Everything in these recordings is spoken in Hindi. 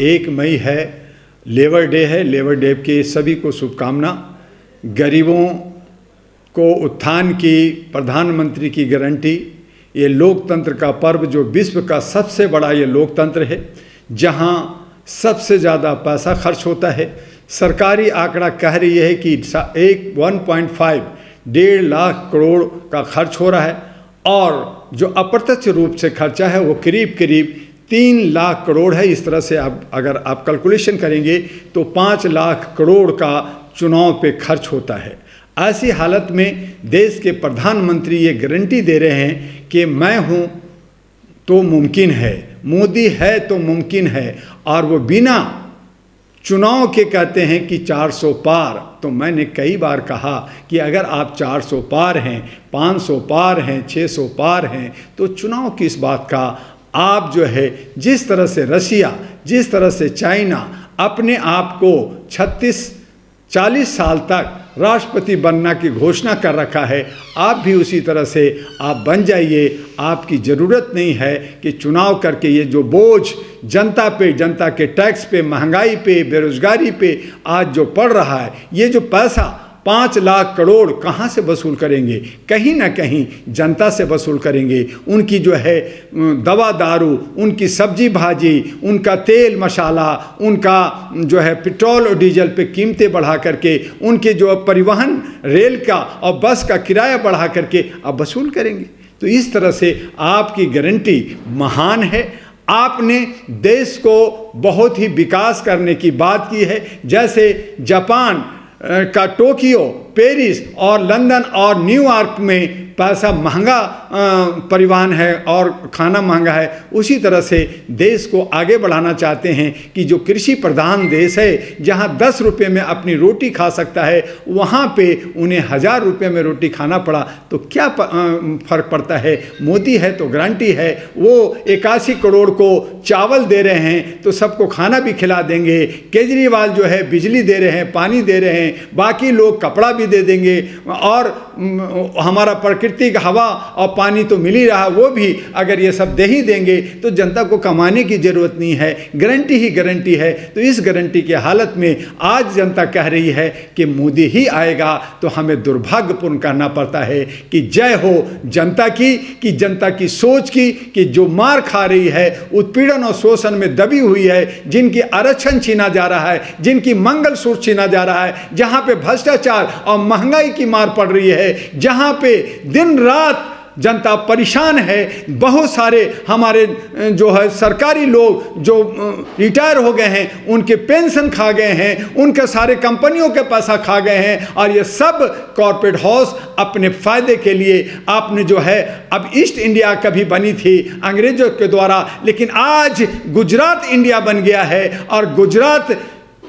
1 मई है, लेबर डे है। लेबर डे के सभी को शुभकामना। गरीबों को उत्थान की प्रधानमंत्री की गारंटी, ये लोकतंत्र का पर्व जो विश्व का सबसे बड़ा ये लोकतंत्र है, जहां सबसे ज़्यादा पैसा खर्च होता है। सरकारी आंकड़ा कह रही है कि 1.5 लाख करोड़ का खर्च हो रहा है, और जो अप्रत्यक्ष रूप से खर्चा है वो करीब 3 लाख करोड़ है। इस तरह से अगर आप कैलकुलेशन करेंगे तो 5 लाख करोड़ का चुनाव पे खर्च होता है। ऐसी हालत में देश के प्रधानमंत्री ये गारंटी दे रहे हैं कि मैं हूँ तो मुमकिन है, मोदी है तो मुमकिन है, और वो बिना चुनाव के कहते हैं कि 400 पार। तो मैंने कई बार कहा कि अगर आप 400 पार हैं, 500 पार हैं, 600 पार हैं, तो चुनाव किस बात का। आप जो है, जिस तरह से रसिया, जिस तरह से चाइना अपने आप को 36-40 साल तक राष्ट्रपति बनना की घोषणा कर रखा है, आप भी उसी तरह से आप बन जाइए। आपकी ज़रूरत नहीं है कि चुनाव करके ये जो बोझ जनता पे, जनता के टैक्स पे, महंगाई पे, बेरोजगारी पे आज जो पड़ रहा है, ये जो पैसा 5 लाख करोड़ कहाँ से वसूल करेंगे? कहीं ना कहीं जनता से वसूल करेंगे। उनकी जो है दवा दारू, उनकी सब्जी भाजी, उनका तेल मसाला, उनका जो है पेट्रोल और डीजल पे कीमतें बढ़ा करके, उनके जो परिवहन रेल का और बस का किराया बढ़ा करके अब वसूल करेंगे। तो इस तरह से आपकी गारंटी महान है। आपने देश को बहुत ही विकास करने की बात की है। जैसे जापान का टोक्यो, पेरिस और लंदन और न्यूयॉर्क में पैसा महंगा परिवहन है और खाना महंगा है, उसी तरह से देश को आगे बढ़ाना चाहते हैं कि जो कृषि प्रधान देश है, जहां 10 रुपये में अपनी रोटी खा सकता है, वहां पे उन्हें 1000 रुपये में रोटी खाना पड़ा। तो क्या फ़र्क पड़ता है? मोदी है तो गारंटी है, वो 81 करोड़ को चावल दे रहे हैं तो सबको खाना भी खिला देंगे। केजरीवाल जो है बिजली दे रहे हैं, पानी दे रहे हैं, बाकी लोग कपड़ा भी दे देंगे, और हमारा प्राकृतिक हवा और पानी तो मिल ही रहा, वो भी अगर ये सब दे ही देंगे तो जनता को कमाने की ज़रूरत नहीं है। गारंटी ही गारंटी है। तो इस गारंटी की हालत में आज जनता कह रही है कि मोदी ही आएगा, तो हमें दुर्भाग्यपूर्ण कहना पड़ता है कि जय हो जनता की, कि जनता की सोच की, कि जो मार खा रही है, उत्पीड़न और शोषण में दबी हुई है, जिनकी आरक्षण छीना जा रहा है, जिनकी मंगलसूत्र छीना जा रहा है, जहां पे भ्रष्टाचार और महंगाई की मार पड़ रही है, जहां पे दिन रात जनता परेशान है। बहुत सारे हमारे जो है सरकारी लोग जो रिटायर हो गए हैं, उनके पेंशन खा गए हैं, उनके सारे कंपनियों के पैसा खा गए हैं, और ये सब कॉर्पोरेट हाउस अपने फ़ायदे के लिए आपने जो है, अब ईस्ट इंडिया कभी बनी थी अंग्रेज़ों के द्वारा, लेकिन आज गुजरात इंडिया बन गया है। और गुजरात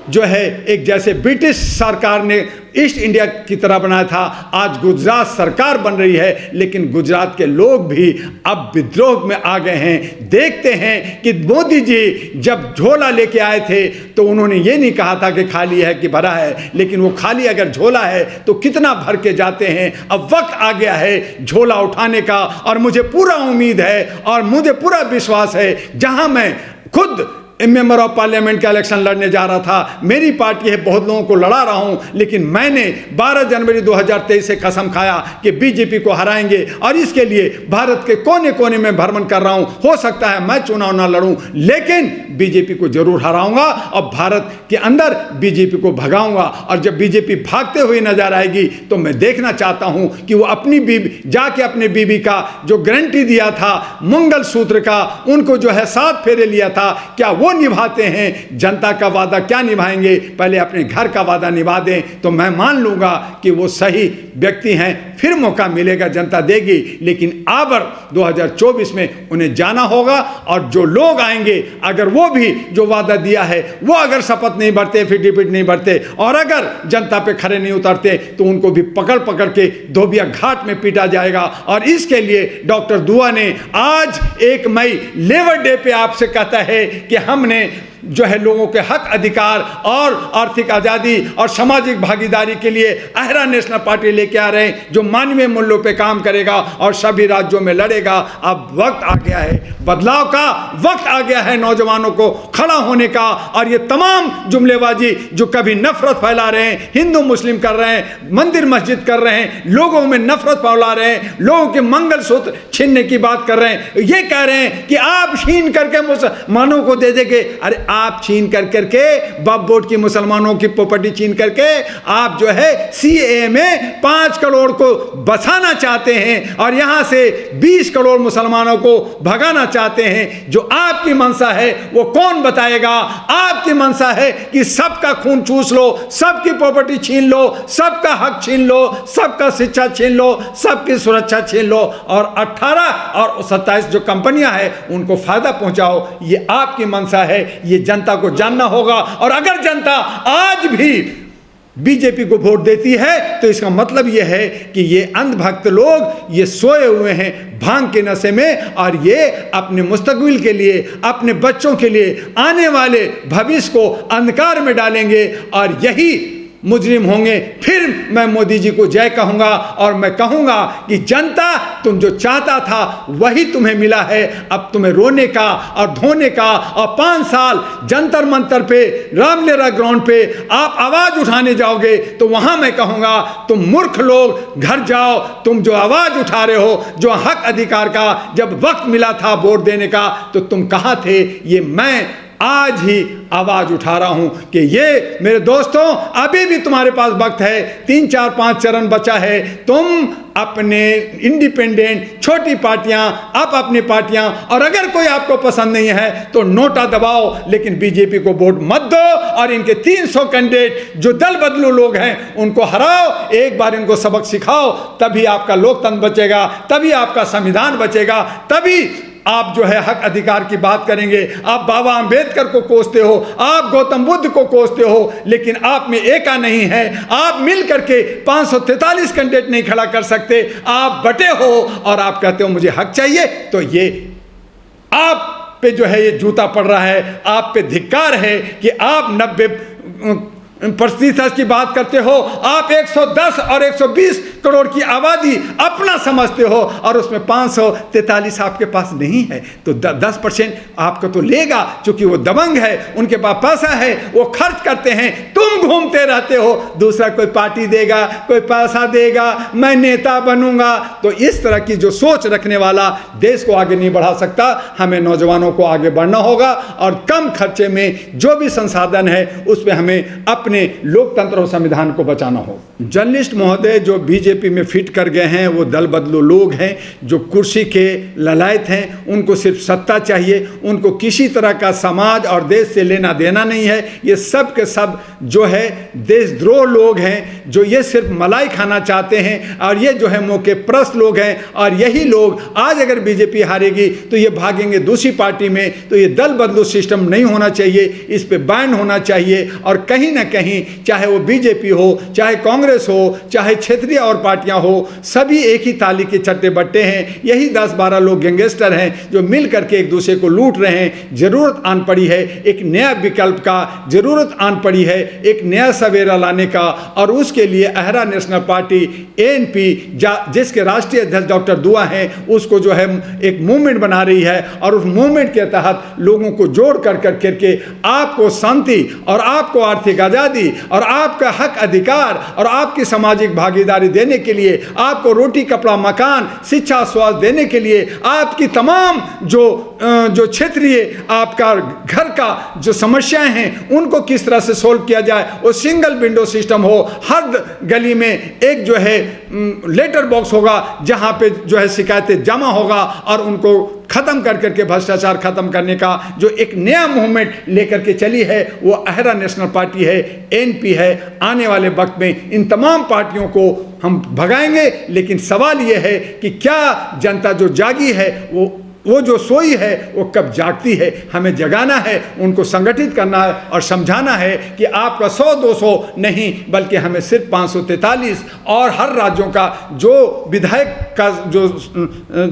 जो है एक जैसे ब्रिटिश सरकार ने ईस्ट इंडिया की तरह बनाया था, आज गुजरात सरकार बन रही है, लेकिन गुजरात के लोग भी अब विद्रोह में आ गए हैं। देखते हैं कि मोदी जी जब झोला लेके आए थे तो उन्होंने ये नहीं कहा था कि खाली है कि भरा है, लेकिन वो खाली अगर झोला है तो कितना भर के जाते हैं। अब वक्त आ गया है झोला उठाने का, और मुझे पूरा उम्मीद है और मुझे पूरा विश्वास है, जहां मैं खुद मेंबर ऑफ पार्लियामेंट का इलेक्शन लड़ने जा रहा था, मेरी पार्टी है, बहुत लोगों को लड़ा रहा हूं, लेकिन मैंने 12 जनवरी 2023 से कसम खाया कि बीजेपी को हराएंगे, और इसके लिए भारत के कोने कोने में भ्रमण कर रहा हूं। हो सकता है मैं चुनाव ना लड़ूं, लेकिन बीजेपी को जरूर हराऊंगा और भारत के अंदर बीजेपी को भगाऊंगा। और जब बीजेपी भागते हुए नजर आएगी तो मैं देखना चाहता हूं कि वो अपनी बीबी जाके अपने बीबी का जो गारंटी दिया था मंगलसूत्र का, उनको जो है 7 फेरे लिया था, क्या वो निभाते हैं? जनता का वादा क्या निभाएंगे? पहले अपने घर का वादा निभा दें, तो मैं मान लूंगा कि वो सही व्यक्ति हैं। फिर मौका मिलेगा, जनता देगी, लेकिन आबर 2024 में उन्हें जाना होगा। और जो लोग आएंगे, अगर वो भी जो वादा दिया है वो अगर शपथ नहीं भरते, एफिडेविट नहीं भरते, और अगर जनता पे खड़े नहीं उतरते, तो उनको भी पकड़ पकड़ के धोबिया घाट में पीटा जाएगा। और इसके लिए डॉक्टर दुआ ने आज 1 मई लेबर डे पे आपसे कहता है कि हमने जो है लोगों के हक अधिकार और आर्थिक आज़ादी और सामाजिक भागीदारी के लिए अहरा नेशनल पार्टी लेके आ रहे हैं, जो मानवीय मूल्यों पे काम करेगा और सभी राज्यों में लड़ेगा। अब वक्त आ गया है, बदलाव का वक्त आ गया है, नौजवानों को खड़ा होने का। और ये तमाम जुमलेबाजी जो कभी नफरत फैला रहे हैं, हिंदू मुस्लिम कर रहे हैं, मंदिर मस्जिद कर रहे हैं, लोगों में नफरत फैला रहे हैं, लोगों के मंगलसूत्र छीनने की बात कर रहे हैं, ये कह रहे हैं कि आप छीन करके मुसलमानों को दे देंगे। अरे आप छीन करके वक्फ बोर्ड की मुसलमानों की प्रॉपर्टी छीन करके आप जो है सीएए में 5 करोड़ को बचाना चाहते हैं और यहां से 20 करोड़ मुसलमानों को भगाना चाहते हैं। जो आपकी मंशा है वो कौन बताएगा? आपकी मंशा है कि सबका खून चूस लो, सबकी प्रॉपर्टी छीन लो, सबका हक छीन लो, सबका शिक्षा छीन लो, सबकी सुरक्षा छीन लो और 18 और 27 जो कंपनियां हैं उनको फायदा पहुंचाओ। ये आपकी मंशा है, ये जनता को जानना होगा। और अगर जनता आज भी बीजेपी को वोट देती है तो इसका मतलब यह है कि ये अंधभक्त लोग ये सोए हुए हैं भांग के नशे में, और ये अपने मुस्तकबिल के लिए, अपने बच्चों के लिए आने वाले भविष्य को अंधकार में डालेंगे और यही मुजरिम होंगे। फिर मैं मोदी जी को जय कहूँगा और मैं कहूँगा कि जनता तुम जो चाहता था वही तुम्हें मिला है। अब तुम्हें रोने का और धोने का, और 5 साल जंतर मंतर पे, रामलीला ग्राउंड पे आप आवाज़ उठाने जाओगे तो वहाँ मैं कहूँगा तुम मूर्ख लोग घर जाओ। तुम जो आवाज़ उठा रहे हो, जो हक अधिकार का जब वक्त मिला था वोट देने का, तो तुम कहाँ थे? ये मैं आज ही आवाज उठा रहा हूं कि ये मेरे दोस्तों अभी भी तुम्हारे पास वक्त है, 3 4 5 चरण बचा है। तुम अपने इंडिपेंडेंट छोटी पार्टियां, आप अपनी पार्टियां, और अगर कोई आपको पसंद नहीं है तो नोटा दबाओ, लेकिन बीजेपी को वोट मत दो। और इनके 300 कैंडिडेट जो दल बदलू लोग हैं उनको हराओ, एक बार इनको सबक सिखाओ, तभी आपका लोकतंत्र बचेगा, तभी आपका संविधान बचेगा, तभी आप जो है हक अधिकार की बात करेंगे। आप बाबा अंबेडकर को कोसते हो, आप गौतम बुद्ध को कोसते हो, लेकिन आप में एका नहीं है। आप मिल करके 543 कैंडिडेट नहीं खड़ा कर सकते। आप बटे हो और आप कहते हो मुझे हक चाहिए। तो ये आप पे जो है ये जूता पड़ रहा है, आप पे धिक्कार है कि आप 90% की बात करते हो। आप 110 और 120 करोड़ की आबादी अपना समझते हो और उसमें 543 आपके पास नहीं है, तो 10% आपको तो लेगा, क्योंकि वो दबंग है, उनके पास पैसा है, वो खर्च करते हैं। तुम घूमते रहते हो, दूसरा कोई पार्टी देगा, कोई पैसा देगा, मैं नेता बनूंगा। तो इस तरह की जो सोच रखने वाला देश को आगे नहीं बढ़ा सकता। हमें नौजवानों को आगे बढ़ना होगा और कम खर्चे में जो भी संसाधन है उस पर हमें अपने लोकतंत्र और संविधान को बचाना हो। जर्नलिस्ट महोदय जो बीजेपी में फिट कर गए हैं वो दल बदलू लोग हैं, जो कुर्सी के ललायत हैं। उनको सिर्फ सत्ता चाहिए, उनको किसी तरह का समाज और देश से लेना देना नहीं है। ये सब के सब जो है देशद्रोह लोग हैं, जो ये सिर्फ मलाई खाना चाहते हैं, और ये जो है मौके प्रस्त लोग हैं। और यही लोग आज अगर बीजेपी हारेगी तो ये भागेंगे दूसरी पार्टी में। तो ये दल बदलू सिस्टम नहीं होना चाहिए, इस पे बैन होना चाहिए। और कहीं ना कहीं चाहे वो बीजेपी हो, चाहे कांग्रेस हो, चाहे क्षेत्रीय और पार्टियां हो, सभी एक ही ताली के चट्टे बट्टे हैं। यही 10-12 लोग गैंगस्टर हैं जो मिल करके एक दूसरे को लूट रहे हैं। जरूरत आन पड़ी है एक नया विकल्प का, जरूरत आन पड़ी है एक नया सवेरा लाने का। और उसके लिए अहरा नेशनल पार्टी एएनपी, जिसके राष्ट्रीय अध्यक्ष डॉक्टर दुआ हैं, उसको जो है एक मूवमेंट बना रही है। और उस मूवमेंट के तहत लोगों को जोड़ कर करके आपको शांति और आपको आर्थिक आज़ादी और आपका हक अधिकार और आपकी सामाजिक भागीदारी देने के लिए, आपको रोटी कपड़ा मकान शिक्षा स्वास्थ्य देने के लिए, आपकी तमाम जो क्षेत्रीय आपका घर का जो समस्याएं हैं उनको किस तरह से सोल्व किया जाए। वो सिंगल विंडो सिस्टम हो, हर गली में एक जो है लेटर बॉक्स होगा जहां पे जो है शिकायतें जमा होगा, और उनको खत्म कर करके भ्रष्टाचार खत्म करने का जो एक नया मूवमेंट लेकर के चली है वो अहरा नेशनल पार्टी है, एएनपी है। आने वाले वक्त में इन तमाम पार्टियों को हम भगाएंगे, लेकिन सवाल ये है कि क्या जनता जो जागी है वो वो जो सोई है वो कब जागती है। हमें जगाना है, उनको संगठित करना है और समझाना है कि आपका 100-200 नहीं, बल्कि हमें सिर्फ 543 और हर राज्यों का जो विधायक का जो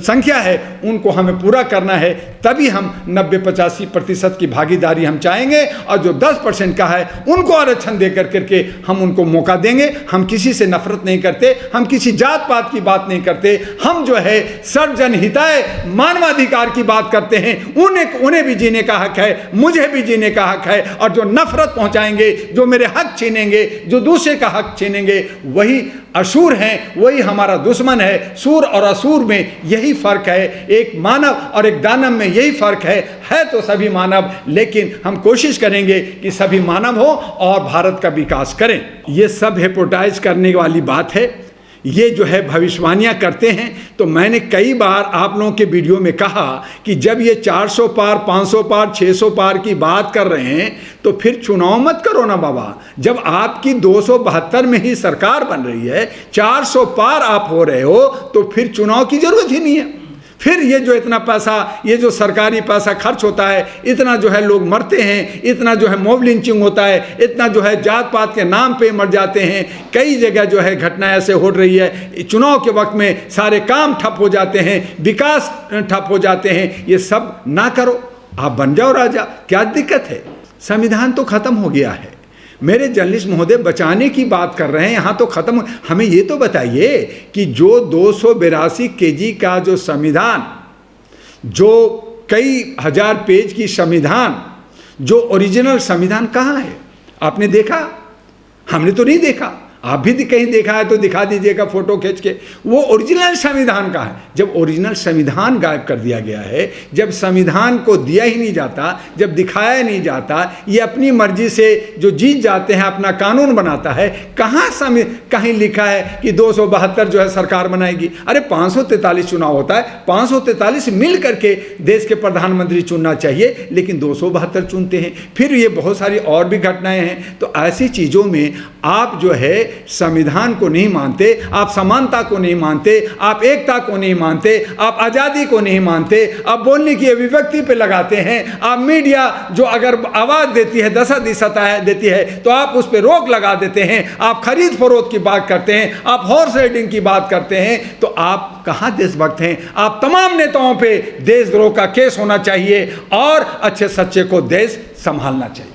संख्या है उनको हमें पूरा करना है। तभी हम 90-85% की भागीदारी हम चाहेंगे, और जो 10% का है उनको आरक्षण दे करके हम उनको मौका देंगे। हम किसी से नफरत नहीं करते, हम किसी जात पात की बात नहीं करते, हम जो है सर्वजन हिताय मानवाधिकार की बात करते हैं। उन्हें भी जीने का हक है, मुझे भी जीने का हक है, और जो नफरत पहुंचाएंगे, जो मेरे हक छीनेंगे, जो दूसरे का हक छीनेंगे, वही असुर हैं, वही हमारा दुश्मन है। सूर और असुर में यही फर्क है, एक मानव और एक दानव में यही फर्क है तो सभी मानव, लेकिन हम कोशिश करेंगे कि सभी मानव हो और भारत का विकास करें। ये सब हिप्नोटाइज करने वाली बात है। ये जो है भविष्यवाणियाँ करते हैं। तो मैंने कई बार आप लोगों के वीडियो में कहा कि जब ये 400 पार, 500 पार, 600 पार की बात कर रहे हैं तो फिर चुनाव मत करो ना बाबा। जब आपकी 272 में ही सरकार बन रही है, 400 पार आप हो रहे हो, तो फिर चुनाव की जरूरत ही नहीं है। फिर ये जो इतना पैसा, ये जो सरकारी पैसा खर्च होता है, इतना जो है लोग मरते हैं, इतना जो है मॉब लिंचिंग होता है, इतना जो है जात पात के नाम पे मर जाते हैं, कई जगह जो है घटना ऐसे हो रही है। चुनाव के वक्त में सारे काम ठप हो जाते हैं, विकास ठप हो जाते हैं। ये सब ना करो, आप बन जाओ राजा, क्या दिक्कत है? संविधान तो खत्म हो गया है। मेरे जर्नलिस्ट महोदय बचाने की बात कर रहे हैं, यहाँ तो खत्म। हमें ये तो बताइए कि जो 282 केजी का जो संविधान, जो कई हजार पेज की संविधान, जो ओरिजिनल संविधान कहाँ है? आपने देखा? हमने तो नहीं देखा। आप भी कहीं देखा है तो दिखा दीजिएगा फोटो खींच के। वो ओरिजिनल संविधान का है। जब ओरिजिनल संविधान गायब कर दिया गया है, जब संविधान को दिया ही नहीं जाता, जब दिखाया नहीं जाता, ये अपनी मर्जी से जो जीत जाते हैं अपना कानून बनाता है। कहीं लिखा है कि 272 जो है सरकार बनाएगी? अरे 543 चुनाव होता है, 543 मिल करके देश के प्रधानमंत्री चुनना चाहिए, लेकिन 272 चुनते हैं। फिर ये बहुत सारी और भी घटनाएं हैं। तो ऐसी चीज़ों में आप जो है संविधान को नहीं मानते, आप समानता को नहीं मानते, आप एकता को नहीं मानते, आप आज़ादी को नहीं मानते, आप बोलने की अभिव्यक्ति पे लगाते हैं। आप मीडिया जो अगर आवाज़ देती है, दशा दिशा देती है, तो आप उस पर रोक लगा देते हैं। आप खरीद फरोख्त की बात करते हैं, आप हॉर्स राइडिंग की बात करते हैं। तो आप कहाँ देशभक्त हैं? आप तमाम नेताओं पे देशद्रोह का केस होना चाहिए और अच्छे सच्चे को देश संभालना चाहिए।